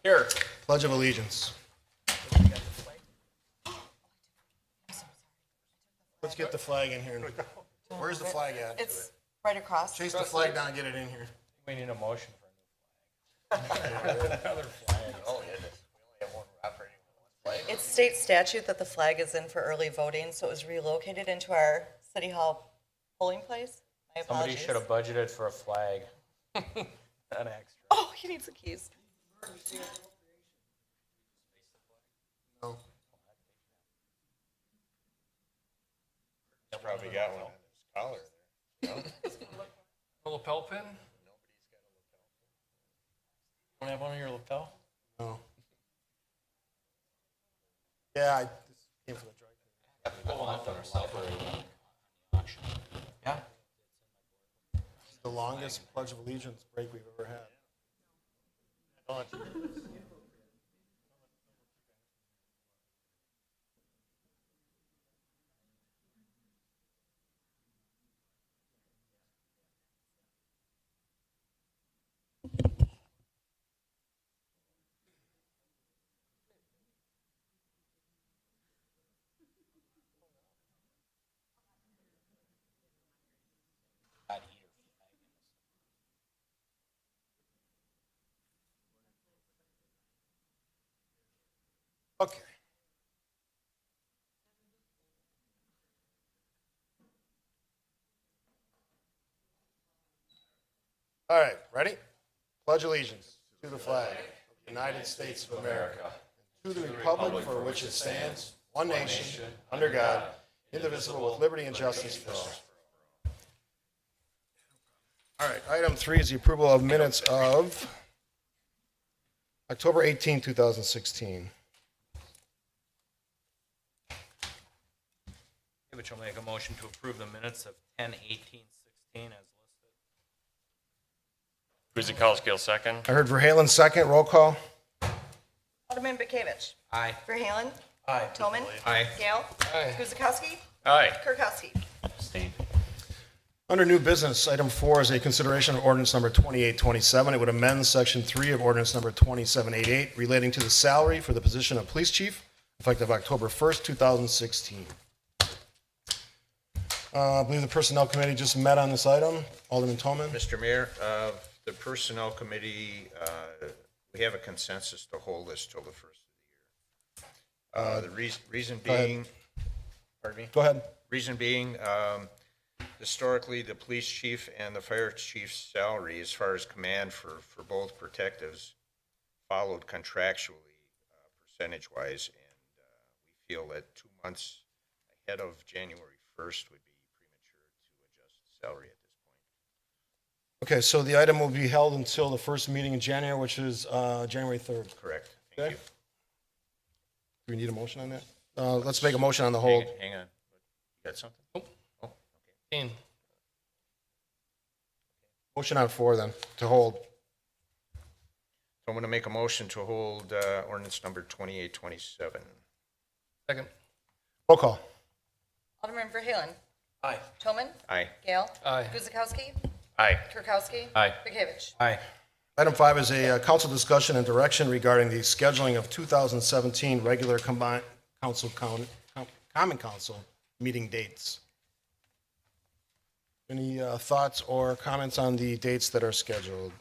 Here. Pledge of Allegiance. Let's get the flag in here. Where's the flag at? It's right across. Chase the flag down and get it in here. We need a motion for a new flag. Another flag. Oh, yeah. We only have one operating with one flag. It's state statute that the flag is in for early voting, so it was relocated into our city hall polling place. My Somebody apologies. should have budgeted for a flag. An extra. Oh, he needs the keys. No. He's probably got one on his collar there. A lapel pin? Don't have one on your lapel? No. Yeah, I this came from the dry cleaner. Yeah. It's the longest Pledge of Allegiance break we've ever had. Okay. All right, ready? Pledge allegiance to the flag of the United States of America, and to the republic for which it stands, one nation, under God, indivisible, with liberty and justice for all. All right, item 3 is the approval of minutes of October 18, 2016. Which will make a motion to approve the minutes of 10/18/16 as listed. Guzekowski will second. I heard Verhaelen second, roll call. Alderman Bekavich. Aye. Verhaelen. Aye. Tillman. Aye. Gale. Aye. Guzekowski. Aye. Kirkowski. Abstain. Under new business, item 4 is a consideration of ordinance number 2827. It would amend section 3 of ordinance number 2788 relating to the salary for the position of police chief effective October 1st, 2016. I believe the Personnel Committee just met on this item. Alderman Toman. Mr. Mayor, the Personnel Committee, we have a consensus to hold this till the first of the year. The reason ahead. being, pardon me? Go ahead. Reason being, historically, the police chief and the fire chief's salary, as far as command for both protectives, followed contractually, percentage-wise, and we feel that 2 months ahead of January 1st would be premature to adjust salary at this point. Okay, so the item will be held until the first meeting in January, which is January 3rd. Correct. Okay. Thank you. Do we need a motion on that? Let's make a motion on the hold. Hang on. You got something? Oh, okay. Motion on 4 then, to hold. So I'm going to make a motion to hold ordinance number 2827. Second. Roll call. Alderman Verhaelen. Aye. Tillman. Aye. Gale. Aye. Guzekowski. Aye. Kirkowski. Aye. Bekavich. Aye. Item 5 is a council discussion and direction regarding the scheduling of 2017 regular common council meeting dates. Any thoughts or comments on the dates that are scheduled?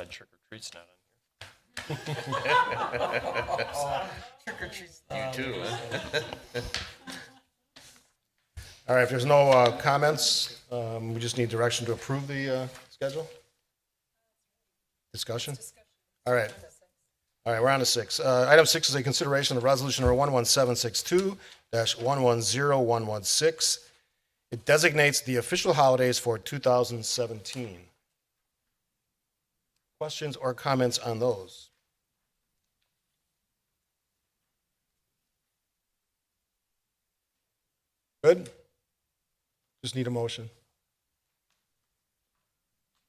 Trick or treat's not on here. You too, huh? All right, if there's no comments, we just need direction to approve the schedule? Discussion? All right. All right, we're on to 6. Item 6 is a consideration of resolution number 11762-110116. It designates the official holidays for 2017. Questions or comments on those? Good? Just need a motion.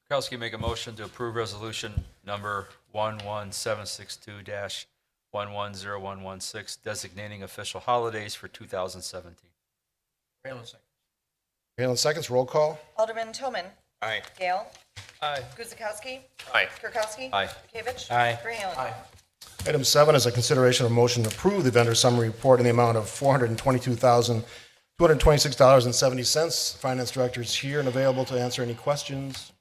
Kirkowski make a motion to approve resolution number 11762-110116, designating official holidays for 2017. Verhaelen second. Halen seconds, roll call. Alderman Tillman. Aye. Gale. Aye. Guzekowski. Aye. Kirkowski. Aye. Bekavich. Aye. Verhaelen. Item 7 is a consideration of motion to approve the vendor summary report in the amount of $422,226.70. Finance Director is here and available to answer any questions.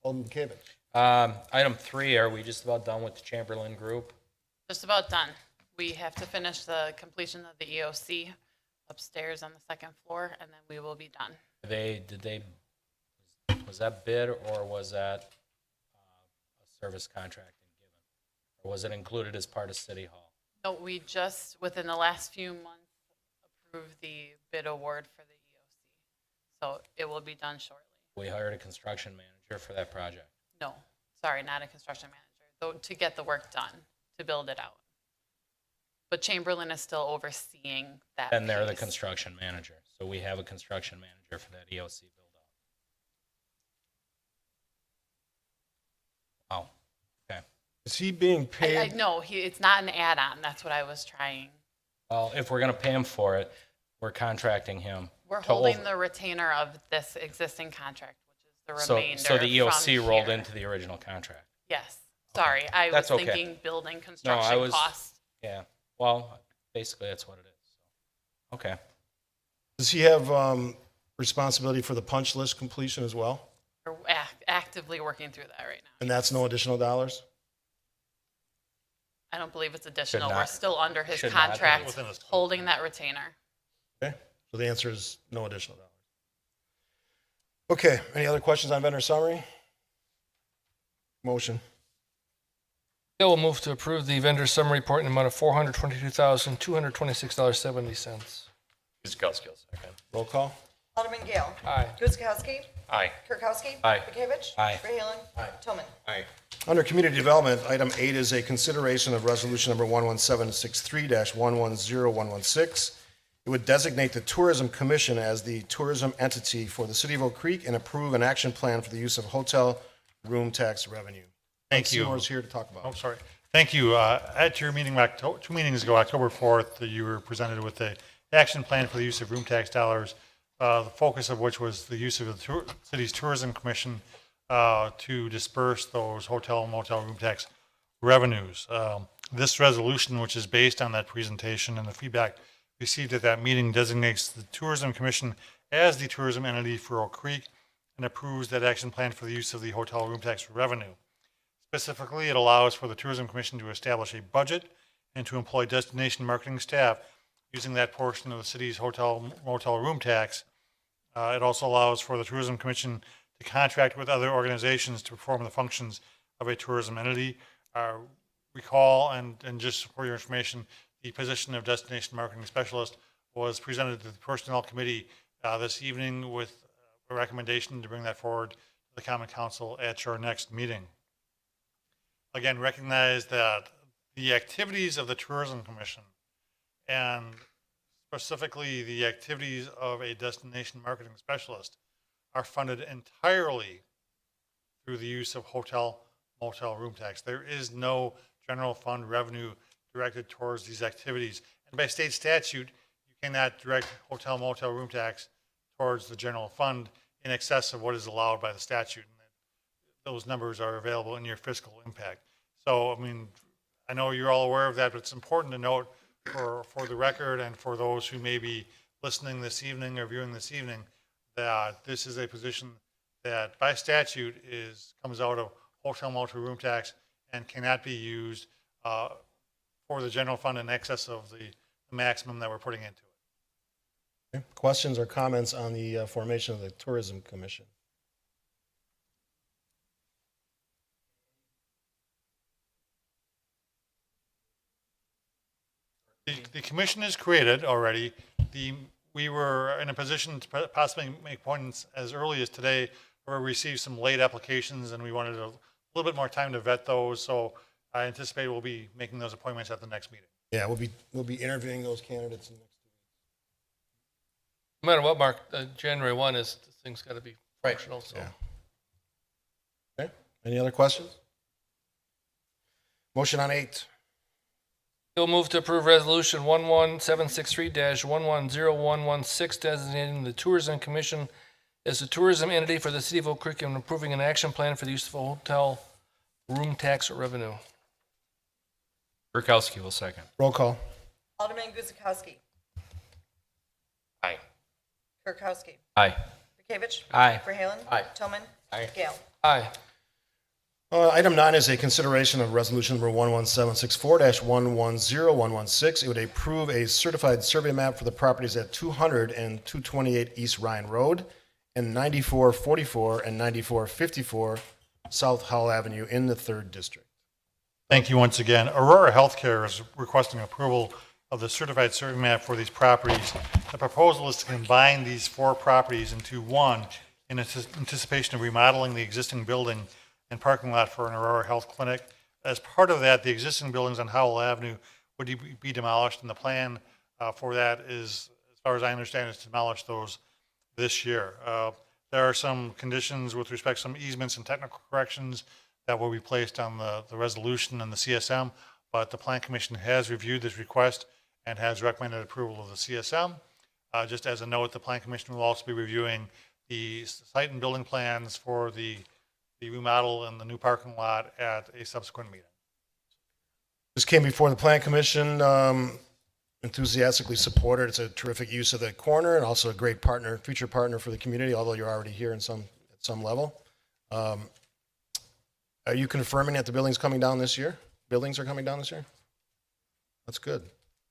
Alderman Bekavich. Item 3, are we just about done with the Chamberlain Group? Just about done. We have to finish the completion of the EOC upstairs on the second floor, and then we will be done. Was that bid or was that a service contract given? Or was it included as part of City Hall? No, we just, within the last few months, approved the bid award for the EOC. So it will be done shortly. We hired a construction manager for that project. No, sorry, not a construction manager, though, to get the work done, to build it out. But Chamberlain is still overseeing that And they're the piece. construction manager. So we have a construction manager for that EOC build out. Wow. Okay. Is he being I paid? no, it's not an add-on. That's what I was trying. Well, if we're going to pay him for it, we're contracting him. We're to holding over- the retainer of this existing contract, which is the So, remainder so the EOC from rolled here. into the original contract. Yes, sorry, I was That's okay. thinking building construction was- costs. Yeah. Well, basically that's what it is. So. Okay. Does he have responsibility for the punch list completion as well? We're actively working through that right now. And that's no additional dollars? I don't believe it's additional. We're not- still under his should not be contract, within his- holding that retainer. Okay, so the answer is no additional dollars. Okay, any other questions on vendor summary? Motion. Bill will move to approve the vendor summary report in the amount of $422,226.70. Guzekowski will second. Roll call. Alderman Gale. Aye. Guzekowski. Aye. Kirkowski. Aye. Bekavich. Aye. Verhaelen. Tillman. Aye. Under Community Development, item 8 is a consideration of resolution number 11763-110116. It would designate the Tourism Commission as the tourism entity for the city of Oak Creek and approve an action plan for the use of hotel room tax revenue. Thank you. Seymour's here to talk about Oh, it. sorry. Thank you. At your meeting, 2 meetings ago, October 4th, you were presented with the action plan for the use of room tax dollars, the focus of which was the use of the city's tourism commission to disperse those hotel and motel room tax revenues. This resolution, which is based on that presentation and the feedback received at that meeting, designates the tourism commission as the tourism entity for Oak Creek and approves that action plan for the use of the hotel room tax revenue. Specifically, it allows for the Tourism Commission to establish a budget and to employ destination marketing staff using that portion of the city's hotel motel room tax. It also allows for the Tourism Commission to contract with other organizations to perform the functions of a tourism entity. Recall, and just for your information, the position of destination marketing specialist was presented to the Personnel Committee this evening with a recommendation to bring that forward to the Common Council at your next meeting. Again, recognize that the activities of the Tourism Commission and specifically the activities of a destination marketing specialist are funded entirely through the use of hotel motel room tax. There is no general fund revenue directed towards these activities. And by state statute, you cannot direct hotel motel room tax towards the general fund in excess of what is allowed by the statute. And those numbers are available in your fiscal impact. So, I mean, I know you're all aware of that, but it's important to note for the record and for those who may be listening this evening or viewing this evening, that this is a position that by statute comes out of hotel motel room tax and cannot be used for the general fund in excess of the maximum that we're putting into it. Okay. Questions or comments on the formation of the Tourism Commission? The commission is created already. We were in a position to possibly make appointments as early as today, where we received some late applications and we wanted a little bit more time to vet those. So I anticipate we'll be making those appointments at the next meeting. Yeah, we'll be interviewing those candidates in the next 2 weeks. No matter what, Mark, January 1 is, the thing's got to be functional, so. Yeah. Okay, any other questions? Motion on 8. Bill move to approve resolution 11763-110116, designating the Tourism Commission as a tourism entity for the city of Oak Creek and approving an action plan for the use of hotel room tax revenue. Kirkowski will second. Roll call. Alderman Guzekowski. Aye. Kirkowski. Aye. Bekavich. Aye. Verhaelen. Aye. Tillman. Aye. Gale. Aye. Item 9 is a consideration of resolution number 11764-110116. It would approve a certified survey map for the properties at 200 and 228 East Ryan Road and 9444 and 9454 South Howell Avenue in the 3rd District. Thank you once again. Aurora Healthcare is requesting approval of the certified survey map for these properties. The proposal is to combine these 4 properties into one in anticipation of remodeling the existing building and parking lot for an Aurora Health Clinic. As part of that, the existing buildings on Howell Avenue would be demolished, and the plan for that is, as far as I understand, is to demolish those this year. There are some conditions with respect to some easements and technical corrections that will be placed on the resolution and the CSM, but the Plan Commission has reviewed this request and has recommended approval of the CSM. Just as a note, the Plan Commission will also be reviewing the site and building plans for the remodel and the new parking lot at a subsequent meeting. This came before the Plan Commission, enthusiastically supported. It's a terrific use of the corner and also a great partner, future partner for the community, although you're already here at some level. Are you confirming that the building's coming down this year? Buildings are coming down this year? That's good.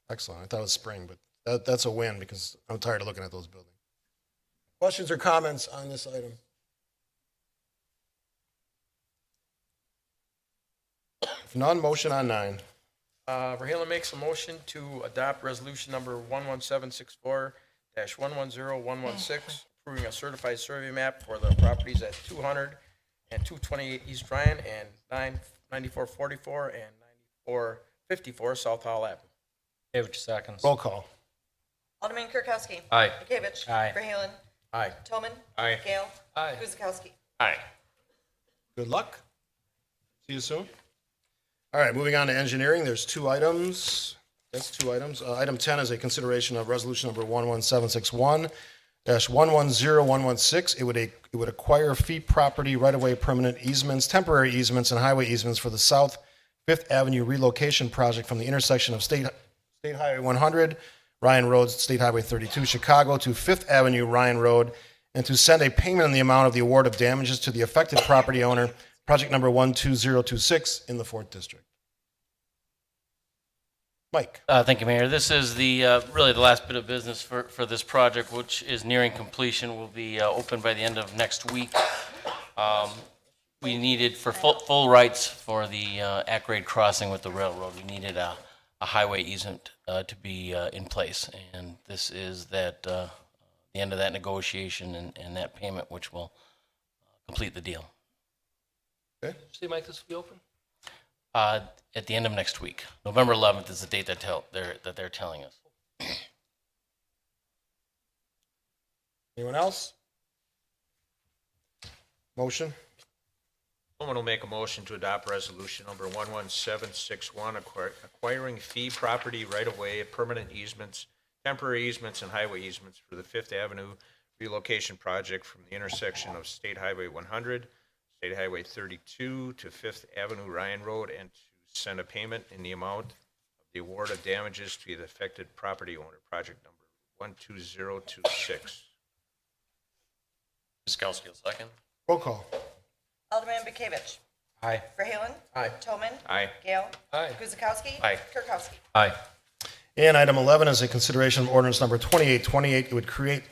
Excellent. I thought it was spring, but that's a win because I'm tired of looking at those buildings. Questions or comments on this item? If none, motion on 9. Verhaelen makes a motion to adopt resolution number 11764-110116, approving a certified survey map for the properties at 200 and 228 East Ryan and 9444 and 9454 South Howell Avenue. Bekavich seconds. Roll call. Alderman Kirkowski. Aye. Bekavich. Aye. Verhaelen. Aye. Tillman. Aye. Gale. Aye. Guzekowski. Aye. Good luck. See you soon. All right, moving on to engineering. There's 2 items. That's 2 items. Item 10 is a consideration of resolution number 11761-110116. It would acquire fee property, right-of-way permanent easements, temporary easements, and highway easements for the South 5th Avenue relocation project from the intersection of State Highway 100, Ryan Road, State Highway 32, Chicago, to 5th Avenue, Ryan Road, and to send a payment in the amount of the award of damages to the affected property owner, project number 12026 in the 4th District. Mike. Thank you, Mayor. This is the really the last bit of business for this project, which is nearing completion. Will be open by the end of next week. We needed for full rights for the at-grade crossing with the railroad. We needed a highway easement to be in place, and this is that the end of that negotiation and that payment, which will complete the deal. Okay. See, Mike, this will be open? At the end of next week. November 11th is the date that they're telling us. Anyone else? Motion? Someone will make a motion to adopt resolution number 11761, acquiring fee property right-of-way, permanent easements, temporary easements, and highway easements for the 5th Avenue relocation project from the intersection of State Highway 100, State Highway 32 to 5th Avenue Ryan Road, and to send a payment in the amount of the award of damages to the affected property owner, project number 12026. Kirkowski will second. Roll call. Alderman Bekavich. Aye. Verhaelen. Aye. Tillman. Aye. Gale. Aye. Guzekowski. Aye. Kirkowski. Aye. And item 11 is a consideration of ordinance number 2828. It would create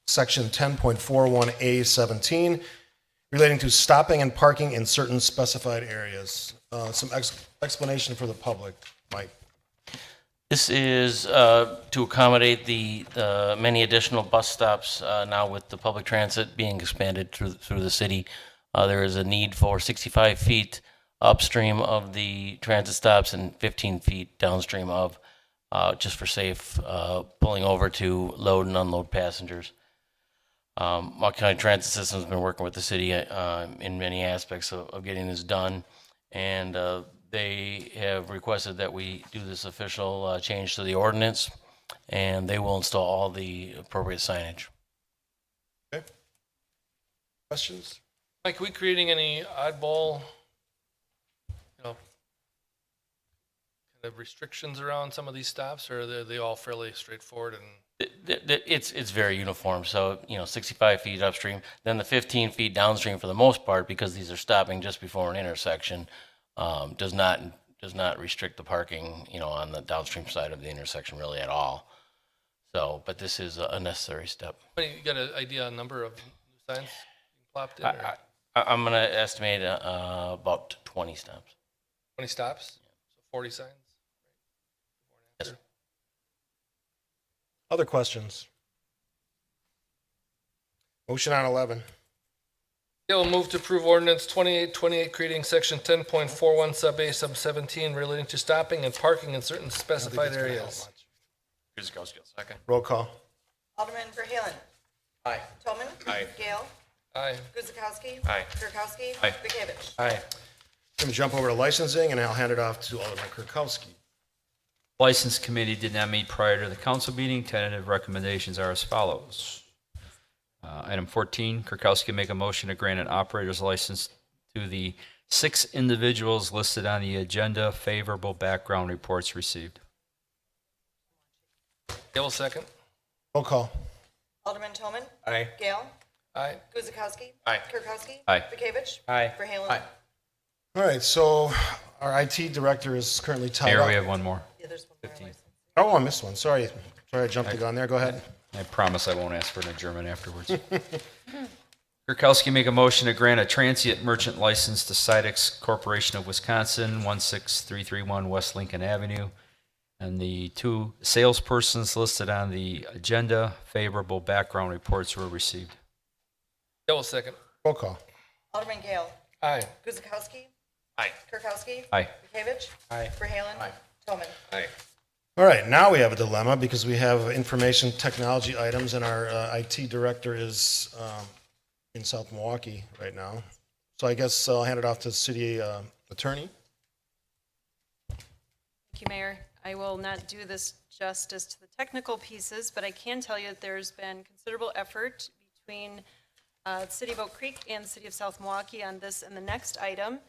section 10.41A17 relating to stopping and parking in certain specified areas. Some explanation for the public, Mike. This is to accommodate the many additional bus stops now with the public transit being expanded through the city. There is a need for 65 feet upstream of the transit stops and 15 feet downstream of, just for safe pulling over to load and unload passengers. Mark County Transit System has been working with the city in many aspects of getting this done, and they have requested that we do this official change to the ordinance, and they will install all the appropriate signage. Okay. Questions? Mike, are we creating any oddball, kind of restrictions around some of these stops, or are they all fairly straightforward and? It's very uniform. So, 65 feet upstream, then the 15 feet downstream for the most part, because these are stopping just before an intersection, does not restrict the parking, on the downstream side of the intersection really at all. So, but this is a necessary step. You got an idea on number of signs being plopped in, or I'm going to estimate about 20 stops. 20 stops? So 40 signs? Yes. Other questions? Motion on 11. Yeah, we'll move to approve ordinance 2828, creating section 10.41 sub A sub 17 relating to stopping and parking in certain specified areas. Second. Roll call. Alderman Verhaelen. Aye. Toman. Aye. Gale. Aye. Guzekowski. Aye. Kirkowski. Aye. Bekavich. Aye. Going to jump over to licensing, and I'll hand it off to Alderman Kirkowski. License Committee did not meet prior to the council meeting. Tentative recommendations are as follows. Item 14, Kirkowski make a motion to grant an operator's license to the 6 individuals listed on the agenda. Favorable background reports received. Gale, second. Roll call. Alderman Toman. Aye. Gale. Aye. Guzekowski. Aye. Kirkowski. Aye. Bekavich. Aye. Verhaelen. Aye. All right, so our IT director is currently tied Mayor, up. we have one more. Yeah, there's one more license. Oh, I missed one. Sorry, I jumped the gun there. Go ahead. I promise I won't ask for an adjournment afterwards. Kirkowski make a motion to grant a transient merchant license to Sidex Corporation of Wisconsin, 16331 West Lincoln Avenue. And the 2 salespersons listed on the agenda, favorable background reports were received. Gale, second. Roll call. Alderman Gale. Aye. Guzekowski. Aye. Kirkowski. Aye. Bekavich. Aye. Verhaelen. Aye. Toman. Aye. All right, now we have a dilemma because we have information technology items, and our IT director is in South Milwaukee right now. So I guess I'll hand it off to the city attorney. Thank you, Mayor. I will not do this justice to the technical pieces, but I can tell you that there's been considerable effort between the City of Oak Creek and the City of South Milwaukee on this and the next item.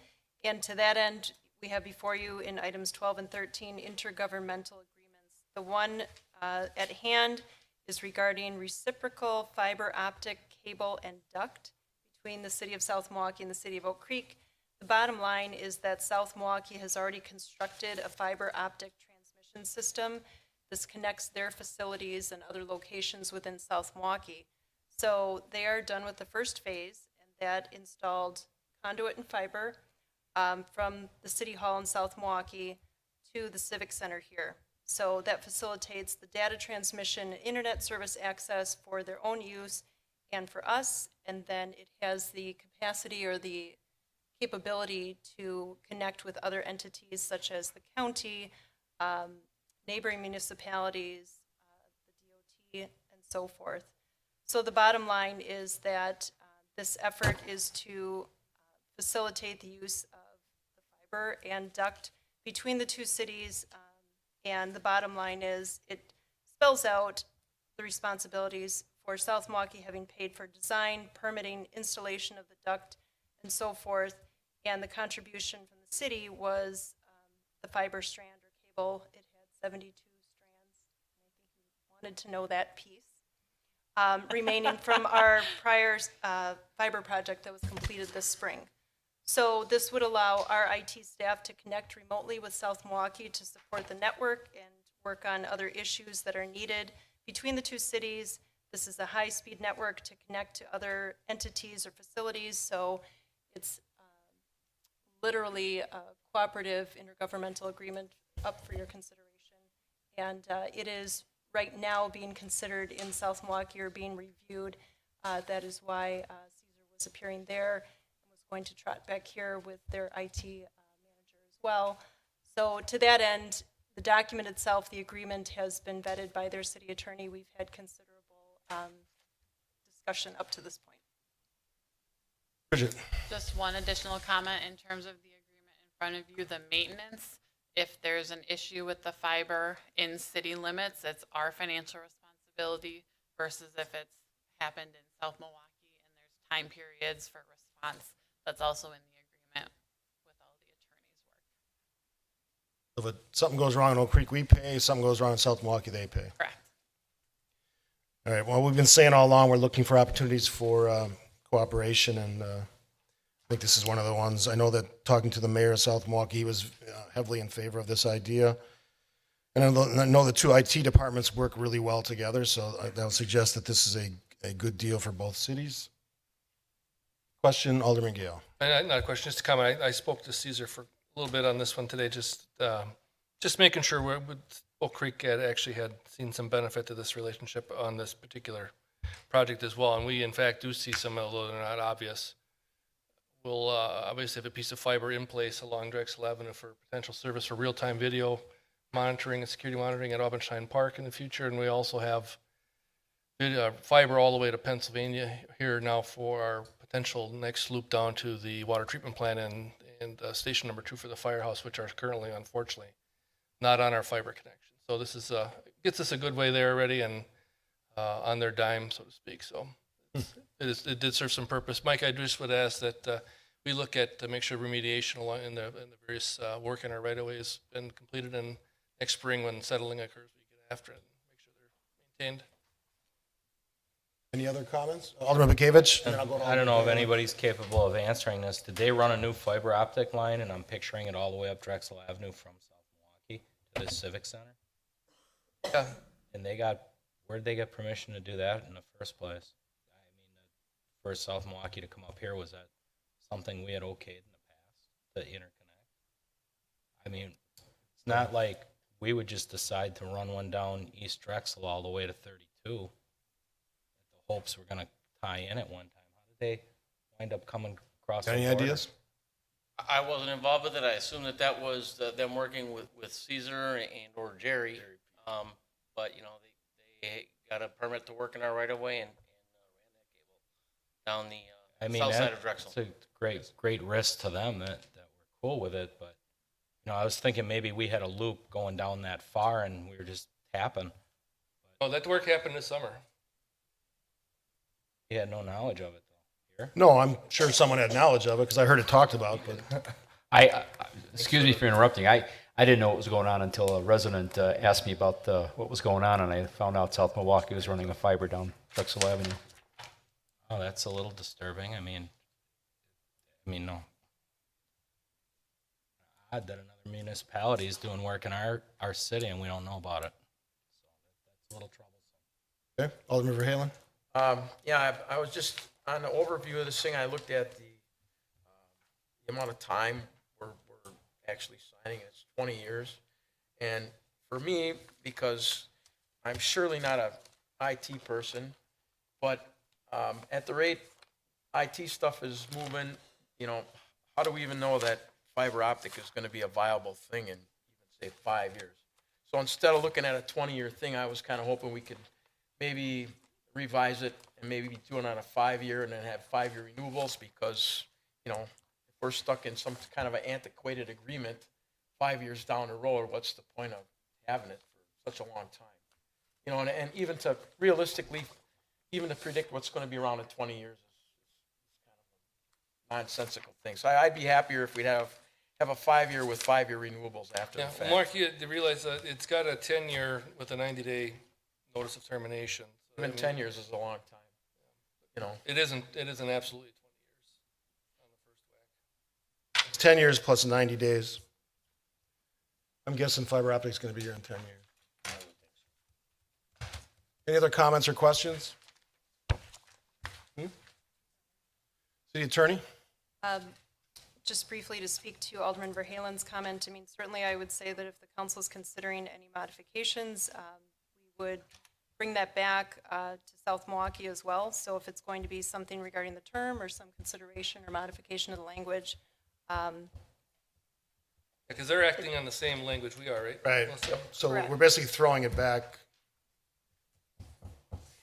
And to that end, we have before you in items 12 and 13 intergovernmental agreements. The one at hand is regarding reciprocal fiber optic cable and duct between the City of South Milwaukee and the City of Oak Creek. The bottom line is that South Milwaukee has already constructed a fiber optic transmission system. This connects their facilities and other locations within South Milwaukee. So they are done with the first phase, and that installed conduit and fiber from the City Hall in South Milwaukee to the Civic Center here. So that facilitates the data transmission and internet service access for their own use and for us, and then it has the capacity or the capability to connect with other entities such as the county, neighboring municipalities, the DOT, and so forth. So the bottom line is that this effort is to facilitate the use of the fiber and duct between the 2 cities, and the bottom line is it spells out the responsibilities for South Milwaukee having paid for design, permitting, installation of the duct, and so forth, and the contribution from the city was the fiber strand or cable. It had 72 strands, and I think you wanted to know that piece. Remaining from our prior fiber project that was completed this spring. So this would allow our IT staff to connect remotely with South Milwaukee to support the network and work on other issues that are needed between the 2 cities. This is a high-speed network to connect to other entities or facilities, so it's literally a cooperative intergovernmental agreement up for your consideration. And it is right now being considered in South Milwaukee or being reviewed. That is why Caesar was appearing there and was going to trot back here with their IT manager as well. So to that end, the document itself, the agreement, has been vetted by their city attorney. We've had considerable discussion up to this point. Bridget. Just one additional comment in terms of the agreement in front of you, the maintenance. If there's an issue with the fiber in city limits, it's our financial responsibility versus if it's happened in South Milwaukee and there's time periods for response. That's also in the agreement with all the attorney's work. If something goes wrong in Oak Creek, we pay. Something goes wrong in South Milwaukee, they pay. Correct. All right, well, we've been saying all along, we're looking for opportunities for cooperation, and I think this is one of the ones. I know that talking to the mayor of South Milwaukee, he was heavily in favor of this idea. And I know the two IT departments work really well together, so that would suggest that this is a good deal for both cities. Question, Alderman Gale. And not a question, just a comment. I spoke to Caesar for a little bit on this one today, just making sure Oak Creek actually had seen some benefit to this relationship on this particular project as well. And we, in fact, do see some, although they're not obvious. We'll obviously have a piece of fiber in place along Drexel Avenue for potential service for real-time video monitoring and security monitoring at Aubenstein Park in the future. And we also have fiber all the way to Pennsylvania here now for our potential next loop down to the water treatment plant and station number 2 for the firehouse, which are currently, unfortunately, not on our fiber connection. So this is gets us a good way there already and on their dime, so to speak. So it did serve some purpose. Mike, I just would ask that we look at to make sure remediation along in the various work in our right of way has been completed, and next spring when settling occurs, we get after it and make sure they're maintained. Any other comments? Alderman Bekavich? I don't know if anybody's capable of answering this. Did they run a new fiber optic line, and I'm picturing it all the way up Drexel Avenue from South Milwaukee to the Civic Center? Yeah. And where'd they get permission to do that in the first place? I mean, for South Milwaukee to come up here, was that something we had okayed in the past to interconnect? I mean, it's not like we would just decide to run one down East Drexel all the way to 32. The hopes we're going to tie in at one time. How did they wind up coming across? Any the border? ideas? I wasn't involved with it. I assume that was them working with Caesar and or Jerry. But you know, they got a permit to work in our right of way and ran that cable down the south side of Drexel. It's a great risk to them that we're cool with it. But you know, I was thinking maybe we had a loop going down that far and we were just tapping. Oh, that work happened this summer. We had no knowledge of it though. Here. No, I'm sure someone had knowledge of it because I heard it talked about, but Excuse me for interrupting. I didn't know what was going on until a resident asked me about what was going on, and I found out South Milwaukee was running a fiber down Drexel Avenue. Oh, that's a little disturbing. I mean, no. Odd that another municipality is doing work in our city and we don't know about it. So that's a little troublesome. okay. Alderman Verhaelen? Yeah, I was just on the overview of this thing. I looked at the amount of time we're actually signing. It's 20 years. And for me, because I'm surely not a IT person, but at the rate IT stuff is moving, you know, how do we even know that fiber optic is going to be a viable thing in even, say, 5 years? So instead of looking at a 20-year thing, I was kind of hoping we could maybe revise it and maybe be doing it on a 5-year and then have 5-year renewables, because, you know, if we're stuck in some kind of an antiquated agreement 5 years down the road, what's the point of having it for such a long time? You know, and even to realistically, even to predict what's going to be around in 20 years is kind of a nonsensical thing. So I'd be happier if we'd have a 5-year with 5-year renewables after the fact. Mark, you realize that it's got a 10-year with a 90-day notice of termination. So, Even 10 years is a long time. You know, It isn't absolutely 20 years on the first whack. It's 10 years plus 90 days. I'm guessing fiber optic is going to be here in 10 years. Any other comments or questions? City Attorney? Just briefly to speak to Alderman Verhaelen's comment, I mean, certainly I would say that if the council is considering any modifications, we would bring that back to South Milwaukee as well. So if it's going to be something regarding the term or some consideration or modification of the language, Because they're acting on the same language we are, right? Right. Melissa? So Correct. we're basically throwing it back.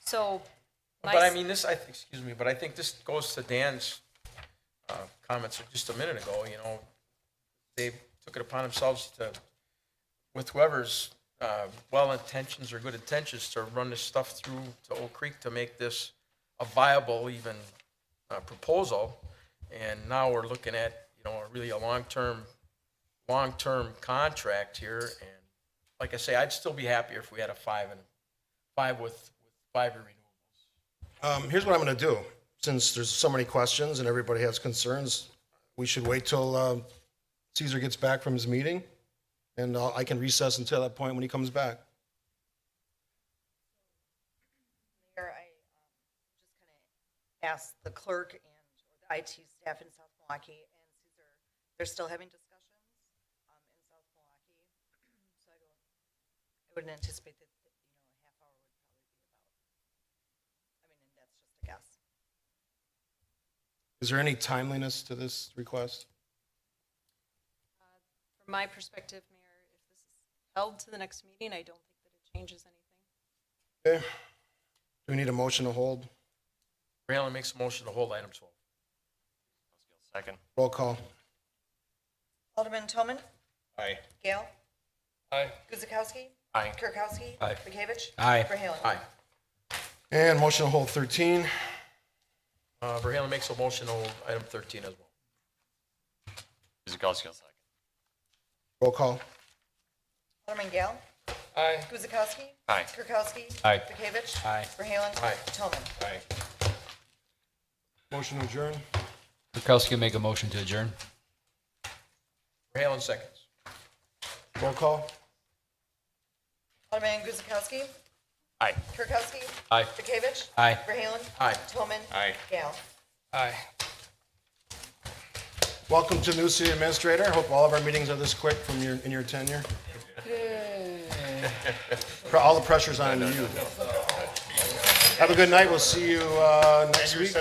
so. but I mean, excuse me, but I think this goes to Dan's comments just a minute ago. You know, they took it upon themselves to, with whoever's well intentions or good intentions, to run this stuff through to Oak Creek to make this a viable even proposal. And now we're looking at, really a long-term contract here. And like I say, I'd still be happier if we had a 5 with 5-year renewals. Here's what I'm going to do. Since there's so many questions and everybody has concerns, we should wait till Caesar gets back from his meeting, and I can recess until that point when he comes back. Mayor, I just kind of asked the clerk and the IT staff in South Milwaukee and Caesar, they're still having discussions in South Milwaukee. So I wouldn't anticipate that, a half hour would probably be about, and that's just a guess. Is there any timeliness to this request? From my perspective, Mayor, if this is held to the next meeting, I don't think that it changes anything. Okay. Do we need a motion to hold? Raylan makes a motion to hold item 12. Second. Roll call. Alderman Toman. Aye. Gale. Aye. Guzekowski. Aye. Kirkowski. Aye. Bekavich. Aye. Verhaelen. Aye. And motion to hold 13. Verhaelen makes a motion to hold item 13 as well. Guzekowski will second. Roll call. Alderman Gale. Aye. Guzekowski. Aye. Kirkowski. Aye. Bekavich. Aye. Verhaelen. Aye. Toman. Aye. Motion to adjourn. Kirkowski will make a motion to adjourn. Verhaelen seconds. Roll call. Alderman Guzekowski. Aye. Kirkowski. Aye. Bekavich. Aye. Verhaelen. Aye. Toman. Aye. Gale. Aye. Welcome to new city administrator. Hope all of our meetings are this quick in your tenure. All the pressure's on you. Have a good night. We'll see you next week.